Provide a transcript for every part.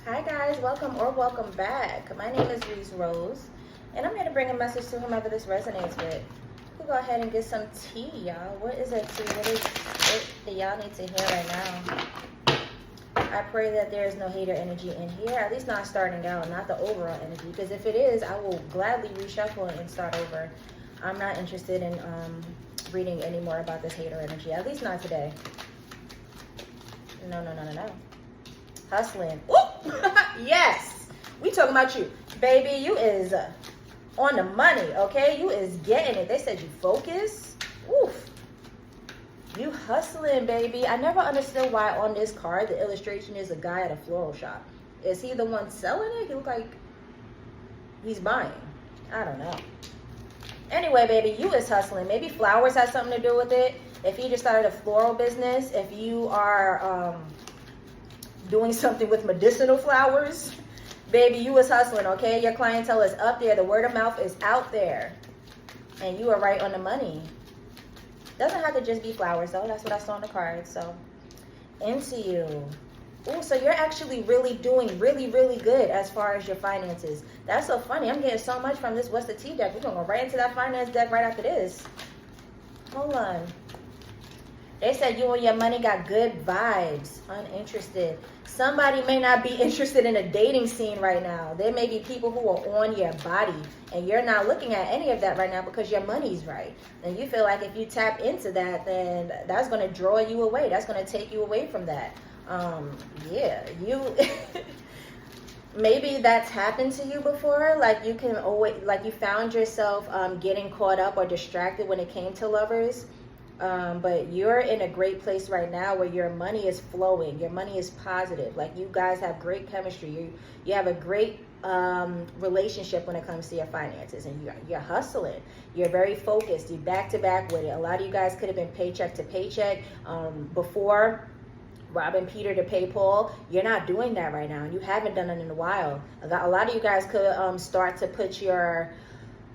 Hi guys, welcome or welcome back. My name is Rees Rose, and I'm here to bring a message to whomever this resonates with. We'll go ahead and get some tea, y'all. What is that tea? What do y'all need to hear right now? I pray that there is no hater energy in here, at least not starting out, not the overall energy, because if it is, I will gladly reshuffle and start over. I'm not interested in reading any more about this hater energy, at least not today. No. Hustling. Ooh! Yes, we talking about you, baby. You is on the money, okay? You is getting it. They said you focus. Oof. You hustling, baby. I never understood why on this card the illustration is a guy at a floral shop. Is he the one selling it? He look like he's buying. I don't know. Anyway, baby, you is hustling. Maybe flowers has something to do with it. If you just started a floral business, if you are doing something with medicinal flowers, baby, you is hustling, okay? Your clientele is up there. The word of mouth is out there. And you are right on the money. Doesn't have to just be flowers, though. That's what I saw on the card. So, into you. Oh, so you're actually really doing really good as far as your finances. That's so funny. I'm getting so much from this What's the Tea deck. We're going to go right into that finance deck right after this. Hold on. They said you and your money got good vibes. Uninterested. Somebody may not be interested in a dating scene right now. There may be people who are on your body, and you're not looking at any of that right now because your money's right. And you feel like if you tap into that, then that's going to draw you away. That's going to take you away from that. Yeah, you... Maybe that's happened to you before. Like you can always, like you found yourself getting caught up or distracted when it came to lovers. But you're in a great place right now where your money is flowing. Your money is positive. Like you guys have great chemistry. You have a great relationship when it comes to your finances, and you're hustling. You're very focused. You're back to back with it. A lot of you guys could have been paycheck to paycheck before. Robbing Peter to pay Paul. You're not doing that right now, and you haven't done it in a while. A lot of you guys could start to put your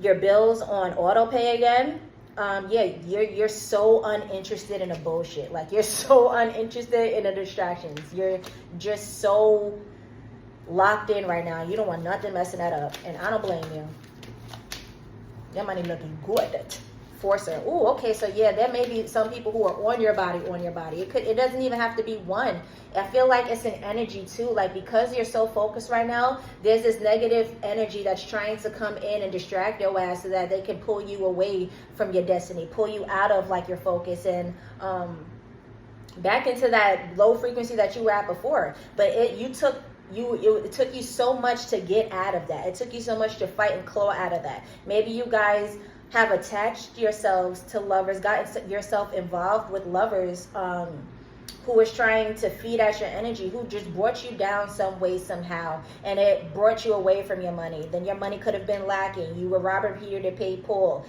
bills on auto pay again. Yeah, you're so uninterested in the bullshit. Like you're so uninterested in the distractions. You're just so locked in right now. You don't want nothing messing that up, and I don't blame you. Your money looking good. Forcer. Ooh, okay, so yeah, there may be some people who are on your body. It doesn't even have to be one. I feel like it's an energy too. Like because you're so focused right now, there's this negative energy that's trying to come in and distract your ass so that they can pull you away from your destiny, pull you out of like your focus and back into that low frequency that you were at before. But it took you so much to get out of that. It took you so much to fight and claw out of that. Maybe you guys have attached yourselves to lovers, got yourself involved with lovers who was trying to feed at your energy, who just brought you down some way, somehow, and it brought you away from your money. Then your money could have been lacking. You were robbing Peter to pay Paul.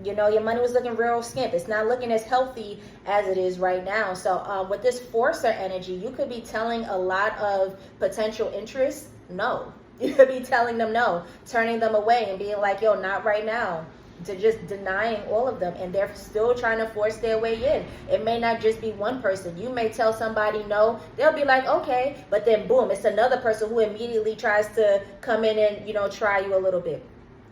You know, your money was looking real skimp. It's not looking as healthy as it is right now. So with this forcer energy, you could be telling a lot of potential interests no. You could be telling them no, turning them away and being like, yo, not right now. To just denying all of them, and they're still trying to force their way in. It may not just be one person. You may tell somebody no, they'll be like, okay, but then boom, it's another person who immediately tries to come in and, you know, try you a little bit.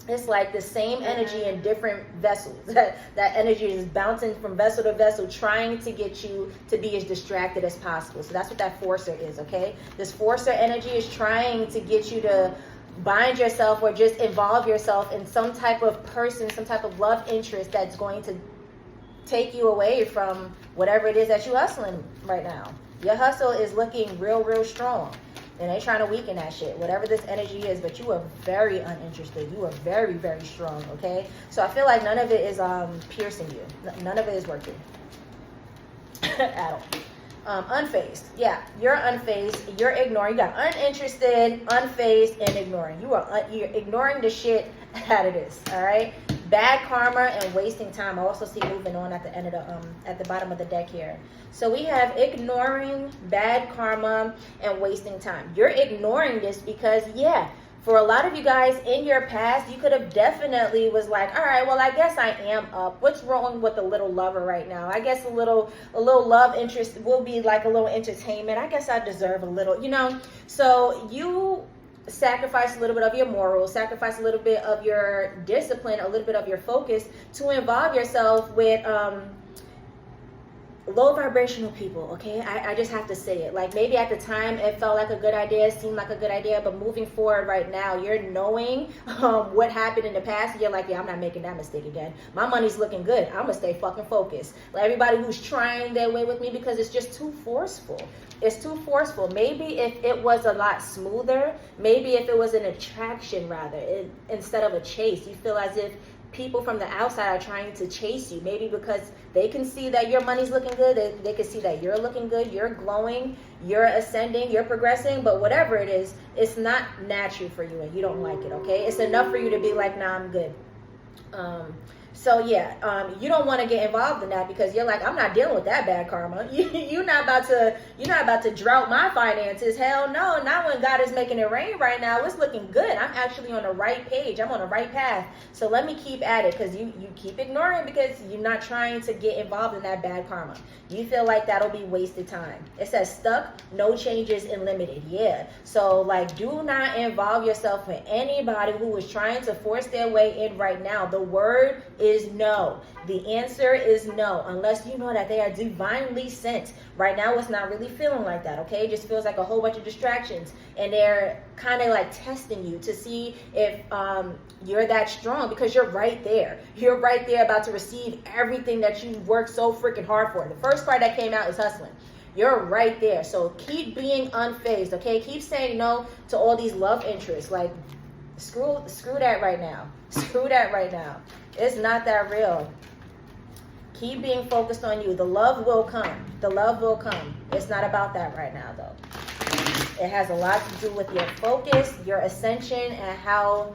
It's like the same energy in different vessels. That energy is bouncing from vessel to vessel, trying to get you to be as distracted as possible. So that's what that forcer is, okay? This forcer energy is trying to get you to bind yourself or just involve yourself in some type of person, some type of love interest that's going to take you away from whatever it is that you're hustling right now. Your hustle is looking real strong. And they trying to weaken that shit, whatever this energy is, but you are very uninterested. You are very strong, okay? So I feel like none of it is piercing you. None of it is working at all. Unfazed. Yeah, you're unfazed. You're ignoring. You got uninterested, unfazed, and ignoring. You're ignoring the shit out of this, all right? Bad karma and wasting time. I also see moving on at the end of the at the bottom of the deck here. So we have ignoring, bad karma, and wasting time. You're ignoring this because, yeah, For a lot of you guys in your past, you could have definitely was like, all right, well, I guess I am up. What's wrong with a little lover right now? I guess a little love interest will be like a little entertainment. I guess I deserve a little, you know. So you sacrifice a little bit of your morals, sacrifice a little bit of your discipline, a little bit of your focus to involve yourself with low vibrational people. Okay, I just have to say it. Like, maybe at the time it felt like a good idea, seemed like a good idea, but moving forward right now, you're knowing what happened in the past, and you're like, yeah, I'm not making that mistake again. My money's looking good. I'm gonna stay fucking focused. Like, everybody who's trying their way with me, because it's just too forceful. It's too forceful. Maybe if it was a lot smoother, maybe if it was an attraction rather, instead of a chase, you feel as if people from the outside are trying to chase you, maybe because they can see that your money's looking good, they can see that you're looking good, you're glowing, you're ascending, you're progressing, but whatever it is, it's not natural for you and you don't like it. Okay, it's enough for you to be like, nah, I'm good. So yeah, you don't want to get involved in that, because you're like, I'm not dealing with that bad karma. You're not about to drought my finances. Hell no, not when God is making it rain right now. It's looking good. I'm actually on the right page. I'm on the right path. So let me keep at it, because you keep ignoring, because you're not trying to get involved in that bad karma. You feel like that'll be wasted time. It says stuck, no changes, and limited. Yeah. So like, do not involve yourself with anybody who is trying to force their way in right now. The word is no. The answer is no, unless you know that they are divinely sent. Right now, it's not really feeling like that, okay? It just feels like a whole bunch of distractions, and they're kind of like testing you to see if you're that strong, because you're right there. You're right there about to receive everything that you worked so freaking hard for. The first part that came out is hustling. You're right there. So keep being unfazed, okay? Keep saying no to all these love interests. Like, screw that right now. Screw that right now. It's not that real. Keep being focused on you. The love will come. The love will come. It's not about that right now, though. It has a lot to do with your focus, your ascension, and how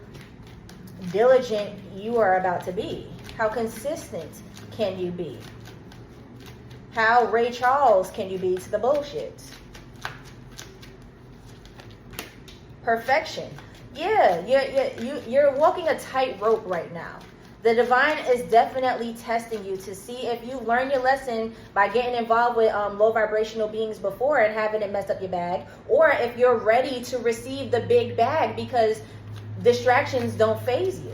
diligent you are about to be. How consistent can you be? How Ray Charles can you be to the bullshit? Perfection. Yeah, you're walking a tightrope right now. The divine is definitely testing you to see if you learn your lesson by getting involved with low vibrational beings before and having it mess up your bag, or if you're ready to receive the big bag, because distractions don't faze you.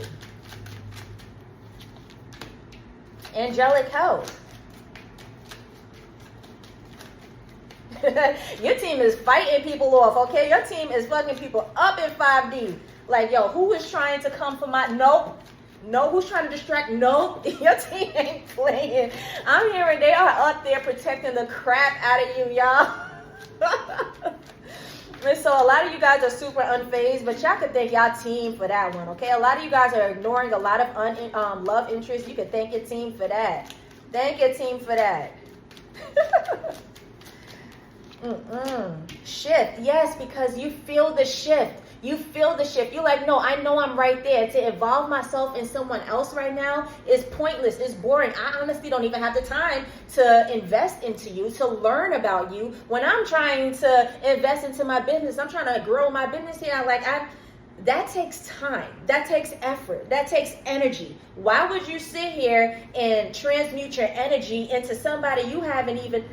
Angelic health. Your team is fighting people off, okay? Your team is fucking people up in 5D. Like, yo, who is trying to come for my... Nope. No, who's trying to distract? Nope. Your team ain't playing. I'm hearing they are up there protecting the crap out of you, y'all. And so a lot of you guys are super unfazed, but y'all could thank y'all team for that one, okay? A lot of you guys are ignoring a lot of love interest. You could thank your team for that. Thank your team for that. Shift. Yes, because you feel the shift. You feel the shift. You're like, no, I know I'm right there. To involve myself in someone else right now is pointless. It's boring. I honestly don't even have the time to invest into you, to learn about you. When I'm trying to invest into my business, I'm trying to grow my business here. That takes time. That takes effort. That takes energy. Why would you sit here and transmute your energy into somebody you haven't even...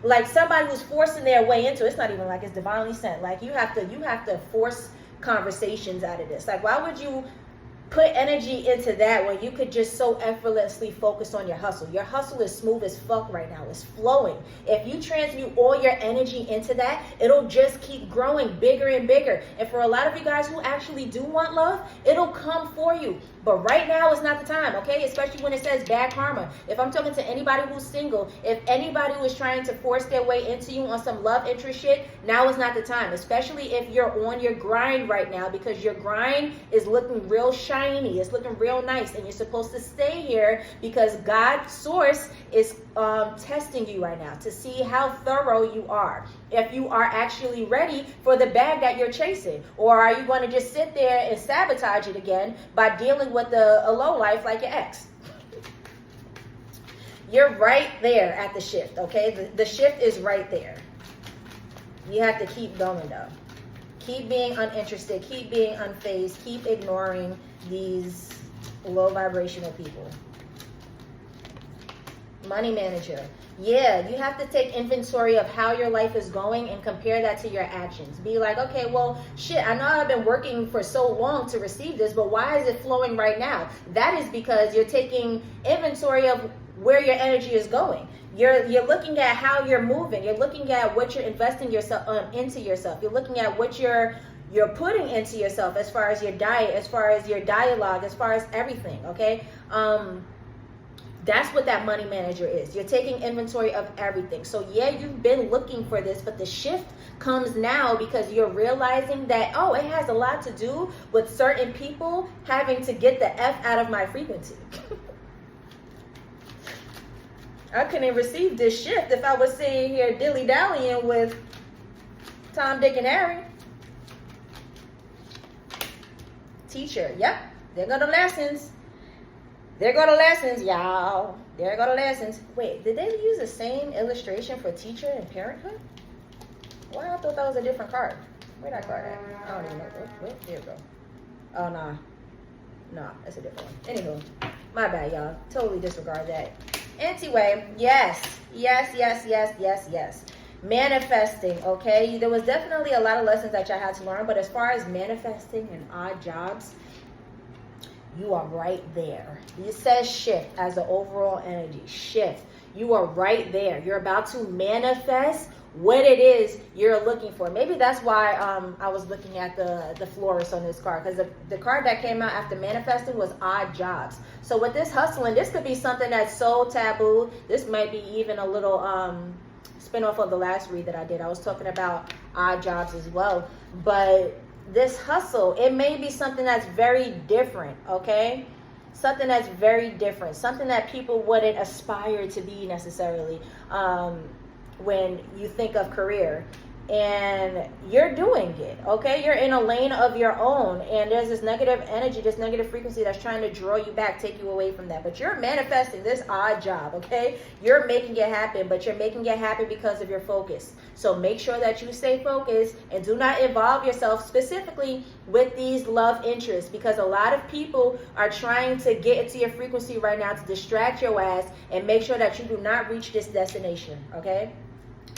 Like, somebody who's forcing their way into it. It's not even like it's divinely sent. Like, you have to force conversations out of this. Like, why would you put energy into that when you could just so effortlessly focus on your hustle? Your hustle is smooth as fuck right now. It's flowing. If you transmute all your energy into that, it'll just keep growing bigger and bigger. And for a lot of you guys who actually do want love, it'll come for you. But right now is not the time, okay? Especially when it says bad karma. If I'm talking to anybody who's single, if anybody who is trying to force their way into you on some love interest shit, now is not the time. Especially if you're on your grind right now, because your grind is looking real shiny. It's looking real nice. And you're supposed to stay here because God's source is testing you right now to see how thorough you are. If you are actually ready for the bag that you're chasing. Or are you going to just sit there and sabotage it again by dealing with a low life like your ex? You're right there at the shift, okay? The shift is right there. You have to keep going, though. Keep being uninterested. Keep being unfazed. Keep ignoring these low vibrational people. Money manager. Yeah, you have to take inventory of how your life is going and compare that to your actions. Be like, okay, well, shit, I know I've been working for so long to receive this, but why is it flowing right now? That is because you're taking inventory of where your energy is going. You're looking at how you're moving. You're looking at what you're investing yourself into yourself. You're looking at what you're putting into yourself as far as your diet, as far as your dialogue, as far as everything, okay? That's what that money manager is. You're taking inventory of everything. So yeah, you've been looking for this, but the shift comes now because you're realizing that, oh, it has a lot to do with certain people having to get the F out of my frequency. I couldn't receive this shift if I was sitting here dilly-dallying with Tom, Dick, and Harry. Teacher, yep, there go the lessons. There go the lessons, y'all. There go the lessons. Wait, did they use the same illustration for teacher and parenthood? Why, I thought that was a different card. Where that card at? I don't even know. Wait, there we go. Oh, nah. Nah, that's a different one. Anywho, my bad, y'all. Totally disregard that. Anyway, yes. Manifesting, okay? There was definitely a lot of lessons that y'all had to learn, but as far as manifesting and odd jobs, you are right there. It says shift as the overall energy. Shift. You are right there. You're about to manifest what it is you're looking for. Maybe that's why I was looking at the florist on this card, because the card that came out after manifesting was odd jobs. So with this hustling, this could be something that's so taboo. This might be even a little spin-off of the last read that I did. I was talking about odd jobs as well. But this hustle, it may be something that's very different, okay? Something that's very different. Something that people wouldn't aspire to be necessarily when you think of career. And you're doing it, okay? You're in a lane of your own, and there's this negative energy, this negative frequency that's trying to draw you back, take you away from that. But you're manifesting this odd job, okay? You're making it happen, but you're making it happen because of your focus. So make sure that you stay focused and do not involve yourself specifically with these love interests, because a lot of people are trying to get into your frequency right now to distract your ass and make sure that you do not reach this destination, okay?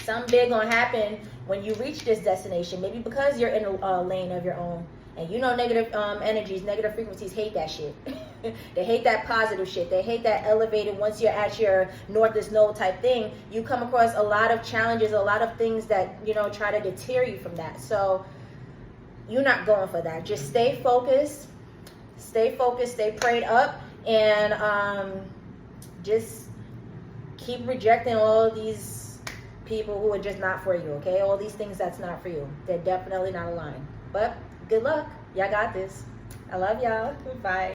Something big gonna happen when you reach this destination, maybe because you're in a lane of your own. And you know negative energies, negative frequencies hate that shit. They hate that positive shit. They hate that elevated, once you're at your north is no type thing, you come across a lot of challenges, a lot of things that, you know, try to deter you from that. So you're not going for that. Just stay focused, stay prayed up, and just keep rejecting all of these people who are just not for you, okay? All these things that's not for you. They're definitely not aligned. But good luck. Y'all got this. I love y'all. Bye.